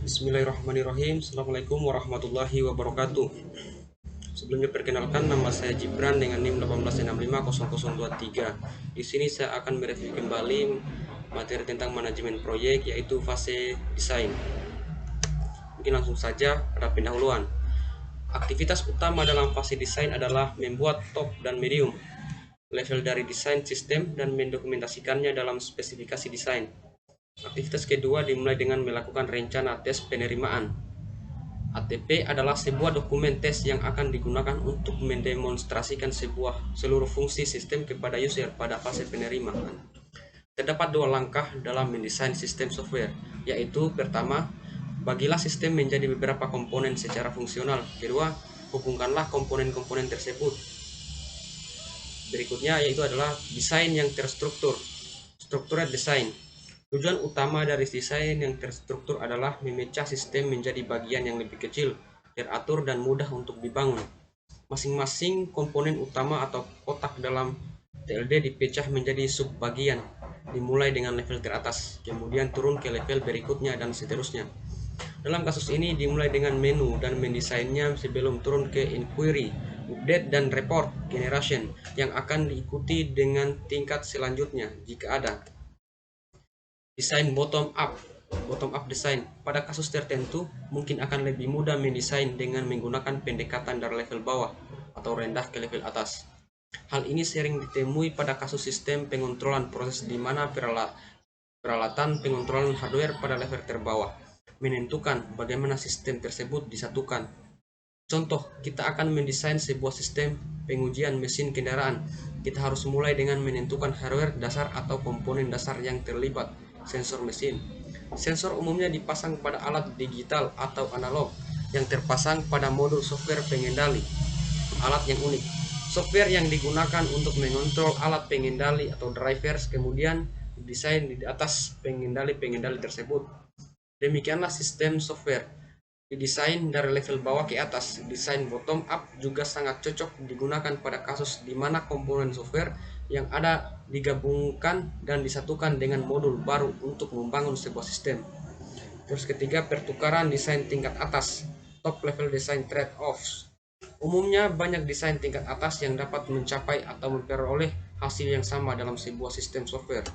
Bismillahirrahmanirrahim. Assalamualaikum warahmatullahi wabarakatuh. Sebelumnya perkenalkan, nama saya Gibran dengan NIM 18650023. Di sini saya akan mereview kembali materi tentang manajemen proyek, yaitu fase desain. Mungkin langsung saja ada pendahuluan. Aktivitas utama dalam fase desain adalah membuat top dan medium level dari desain sistem dan mendokumentasikannya dalam spesifikasi desain. Aktivitas kedua dimulai dengan melakukan rencana tes penerimaan. ATP adalah sebuah dokumen tes yang akan digunakan untuk mendemonstrasikan seluruh fungsi sistem kepada user pada fase penerimaan. Terdapat dua langkah dalam mendesain sistem software, yaitu pertama, bagilah sistem menjadi beberapa komponen secara fungsional. Kedua, hubungkanlah komponen-komponen tersebut. Berikutnya yaitu adalah desain yang terstruktur, structured design. Tujuan utama dari desain yang terstruktur adalah memecah sistem menjadi bagian yang lebih kecil, teratur, dan mudah untuk dibangun. Masing-masing komponen utama atau kotak dalam TLD dipecah menjadi subbagian, dimulai dengan level teratas, kemudian turun ke level berikutnya, dan seterusnya. Dalam kasus ini dimulai dengan menu dan mendesainnya sebelum turun ke inquiry, update, dan report generation yang akan diikuti dengan tingkat selanjutnya jika ada. Desain bottom up design. Pada kasus tertentu, mungkin akan lebih mudah mendesain dengan menggunakan pendekatan dari level bawah atau rendah ke level atas. Hal ini sering ditemui pada kasus sistem pengontrolan proses di mana peralatan pengontrolan hardware pada level terbawah menentukan bagaimana sistem tersebut disatukan. Contoh, kita akan mendesain sebuah sistem pengujian mesin kendaraan. Kita harus mulai dengan menentukan hardware dasar atau komponen dasar yang terlibat. Sensor mesin. Sensor umumnya dipasang pada alat digital atau analog yang terpasang pada modul software pengendali. Alat yang unik. Software yang digunakan untuk mengontrol alat pengendali atau drivers kemudian didesain di atas pengendali-pengendali tersebut. Demikianlah sistem software didesain dari level bawah ke atas. Desain bottom up juga sangat cocok digunakan pada kasus di mana komponen software yang ada digabungkan dan disatukan dengan modul baru untuk membangun sebuah sistem. Terus ketiga, pertukaran desain tingkat atas, top level design trade-offs. Umumnya banyak desain tingkat atas yang dapat mencapai atau memperoleh hasil yang sama dalam sebuah sistem software.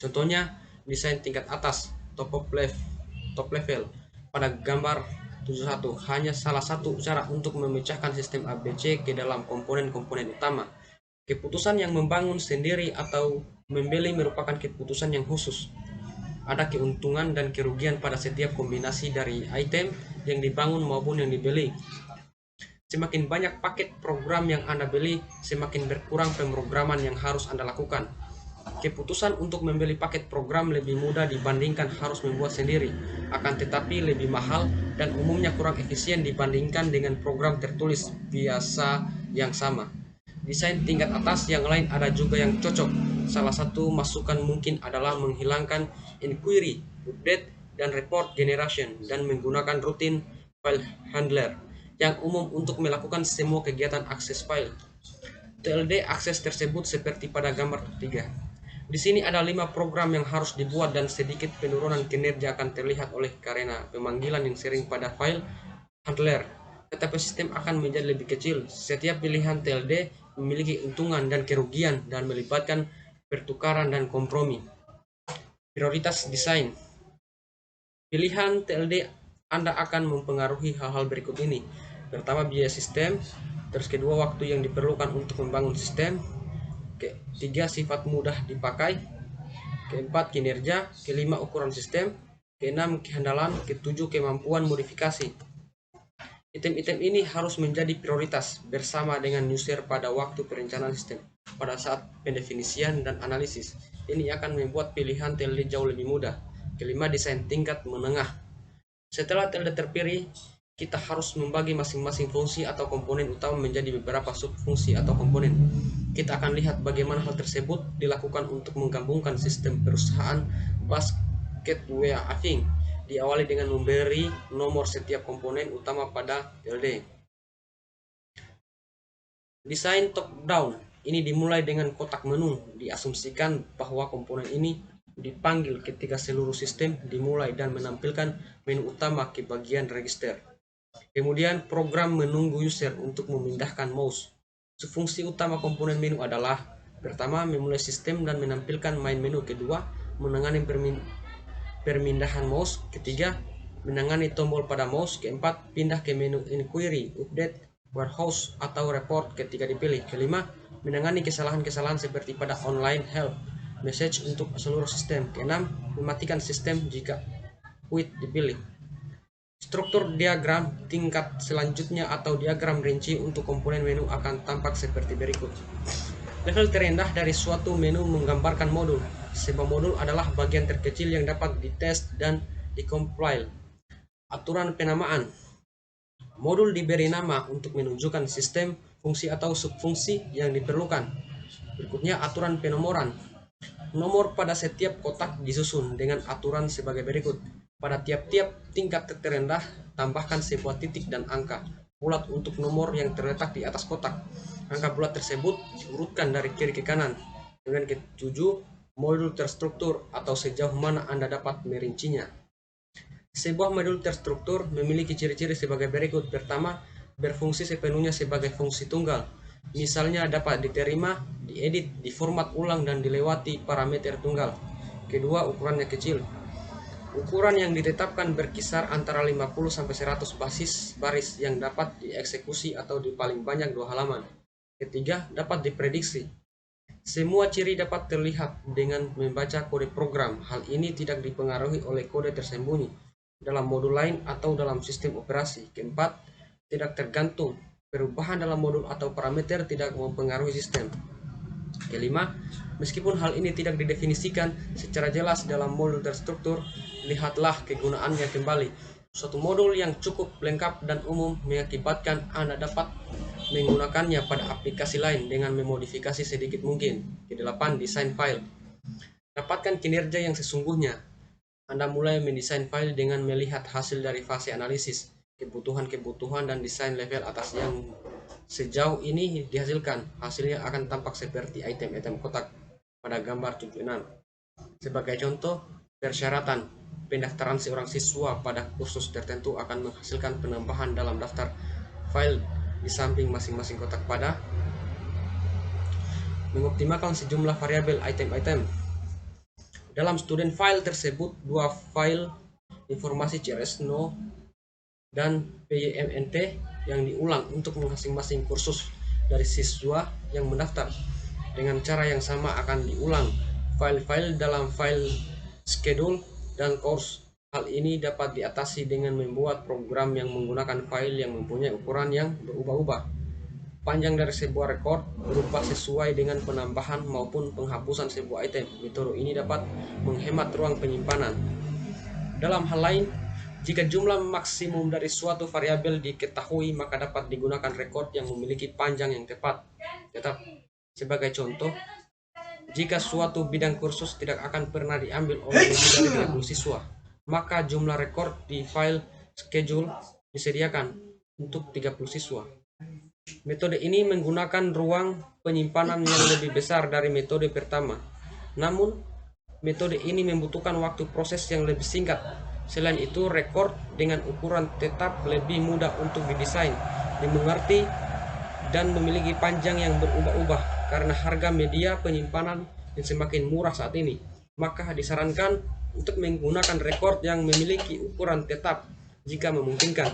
Contohnya, desain tingkat atas, top level. Pada gambar 71, hanya salah satu cara untuk memecahkan sistem ABC ke dalam komponen-komponen utama. Keputusan yang membangun sendiri atau membeli merupakan keputusan yang khusus. Ada keuntungan dan kerugian pada setiap kombinasi dari item yang dibangun maupun yang dibeli. Semakin banyak paket program yang Anda beli, semakin berkurang pemrograman yang harus Anda lakukan. Keputusan untuk membeli paket program lebih mudah dibandingkan harus membuat sendiri, akan tetapi lebih mahal dan umumnya kurang efisien dibandingkan dengan program tertulis biasa yang sama. Desain tingkat atas yang lain ada juga yang cocok. Salah satu masukan mungkin adalah menghilangkan inquiry, update, dan report generation dan menggunakan rutin file handler yang umum untuk melakukan semua kegiatan akses file. TLD akses tersebut seperti pada gambar 3. Di sini ada 5 program yang harus dibuat dan sedikit penurunan kinerja akan terlihat oleh karena pemanggilan yang sering pada file handler. Tetapi sistem akan menjadi lebih kecil. Setiap pilihan TLD memiliki untungan dan kerugian dan melibatkan pertukaran dan kompromi. Prioritas desain. Pilihan TLD Anda akan mempengaruhi hal-hal berikut ini. Pertama, biaya sistem. Terus kedua, waktu yang diperlukan untuk membangun sistem. Ketiga, sifat mudah dipakai. Keempat, kinerja. Kelima, ukuran sistem. Keenam, kehandalan. Ketujuh, kemampuan modifikasi. Item-item ini harus menjadi prioritas bersama dengan user pada waktu perencanaan sistem. Pada saat pendefinisian dan analisis, ini akan membuat pilihan TLD jauh lebih mudah. Kelima, desain tingkat menengah. Setelah TLD terpilih, kita harus membagi masing-masing fungsi atau komponen utama menjadi beberapa subfungsi atau komponen. Kita akan lihat bagaimana hal tersebut dilakukan untuk menggabungkan sistem perusahaan basket weaving. Diawali dengan memberi nomor setiap komponen utama pada TLD. Desain top down. Ini dimulai dengan kotak menu. Diasumsikan bahwa komponen ini dipanggil ketika seluruh sistem dimulai dan menampilkan menu utama ke bagian register. Kemudian program menunggu user untuk memindahkan mouse. Fungsi utama komponen menu adalah: pertama, memulai sistem dan menampilkan main menu. Kedua, menangani permindahan mouse. Ketiga, menangani tombol pada mouse. Keempat, pindah ke menu inquiry, update, warehouse, atau report ketika dipilih. Kelima, menangani kesalahan-kesalahan seperti pada online help message untuk seluruh sistem. Keenam, mematikan sistem jika quit dipilih. Struktur diagram tingkat selanjutnya atau diagram rinci untuk komponen menu akan tampak seperti berikut. Level terendah dari suatu menu menggambarkan modul. Sebuah modul adalah bagian terkecil yang dapat dites dan dikompil. Aturan penamaan. Modul diberi nama untuk menunjukkan sistem, fungsi atau subfungsi yang diperlukan. Berikutnya aturan penomoran. Nomor pada setiap kotak disusun dengan aturan sebagai berikut. Pada tiap-tiap tingkat terendah, tambahkan sebuah titik dan angka bulat untuk nomor yang terletak di atas kotak. Angka bulat tersebut diurutkan dari kiri ke kanan. Kemudian ketujuh, modul terstruktur atau sejauh mana Anda dapat merincinya. Sebuah modul terstruktur memiliki ciri-ciri sebagai berikut. Pertama, berfungsi sepenuhnya sebagai fungsi tunggal. Misalnya dapat diterima, diedit, diformat ulang, dan dilewati parameter tunggal. Kedua, ukurannya kecil. Ukuran yang ditetapkan berkisar antara 50-100 baris yang dapat dieksekusi atau di paling banyak 2 halaman. Ketiga, dapat diprediksi. Semua ciri dapat terlihat dengan membaca kode program. Hal ini tidak dipengaruhi oleh kode tersembunyi dalam modul lain atau dalam sistem operasi. Keempat, tidak tergantung. Perubahan dalam modul atau parameter tidak mempengaruhi sistem. Kelima, meskipun hal ini tidak didefinisikan secara jelas dalam modul terstruktur, lihatlah kegunaannya kembali. Suatu modul yang cukup lengkap dan umum mengakibatkan Anda dapat menggunakannya pada aplikasi lain dengan memodifikasi sedikit mungkin. Kedelapan, desain file. Dapatkan kinerja yang sesungguhnya. Anda mulai mendesain file dengan melihat hasil dari fase analisis, kebutuhan dan desain level atas yang sejauh ini dihasilkan. Hasilnya akan tampak seperti item-item kotak pada gambar 76. Sebagai contoh, persyaratan pendaftaran seorang siswa pada kursus tertentu akan menghasilkan penambahan dalam daftar file di samping masing-masing kotak pada mengoptimalkan sejumlah variabel item-item. Dalam student file tersebut, 2 file informasi CRS no dan PYMNT yang diulang untuk masing-masing kursus dari siswa yang mendaftar. Dengan cara yang sama akan diulang file-file dalam file schedule dan course. Hal ini dapat diatasi dengan membuat program yang menggunakan file yang mempunyai ukuran yang berubah-ubah. Panjang dari sebuah record berubah sesuai dengan penambahan maupun penghapusan sebuah item. Metode ini dapat menghemat ruang penyimpanan. Dalam hal lain, jika jumlah maksimum dari suatu variabel diketahui, maka dapat digunakan record yang memiliki panjang yang tetap. Sebagai contoh, jika suatu bidang kursus tidak akan pernah diambil oleh lebih dari 30 siswa, maka jumlah record di file schedule disediakan untuk 30 siswa. Metode ini menggunakan ruang penyimpanan yang lebih besar dari metode pertama. Namun, metode ini membutuhkan waktu proses yang lebih singkat. Selain itu, record dengan ukuran tetap lebih mudah untuk didesain, dimengerti, dan memiliki panjang yang berubah-ubah karena harga media penyimpanan yang semakin murah saat ini. Maka disarankan untuk menggunakan record yang memiliki ukuran tetap jika memungkinkan.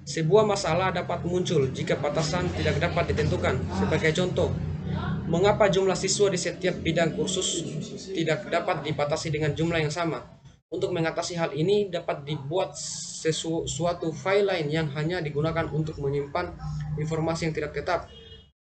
Sebuah masalah dapat muncul jika batasan tidak dapat ditentukan. Sebagai contoh, mengapa jumlah siswa di setiap bidang kursus tidak dapat dibatasi dengan jumlah yang sama? Untuk mengatasi hal ini, dapat dibuat suatu file lain yang hanya digunakan untuk menyimpan informasi yang tidak tetap.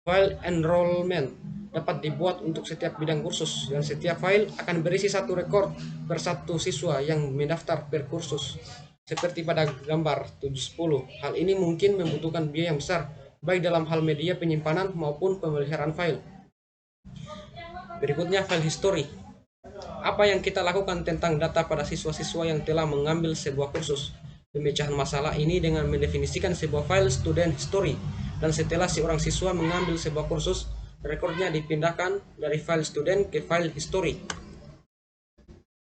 File enrollment dapat dibuat untuk setiap bidang kursus, dan setiap file akan berisi satu record per satu siswa yang mendaftar per kursus. Seperti pada gambar 710, hal ini mungkin membutuhkan biaya yang besar, baik dalam hal media penyimpanan maupun pemeliharaan file. Berikutnya, file history. Apa yang kita lakukan tentang data pada siswa-siswa yang telah mengambil sebuah kursus? Pemecahan masalah ini dengan mendefinisikan sebuah file student history, dan setelah seorang siswa mengambil sebuah kursus, rekornya dipindahkan dari file student ke file history.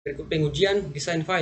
Berikut pengujian desain file.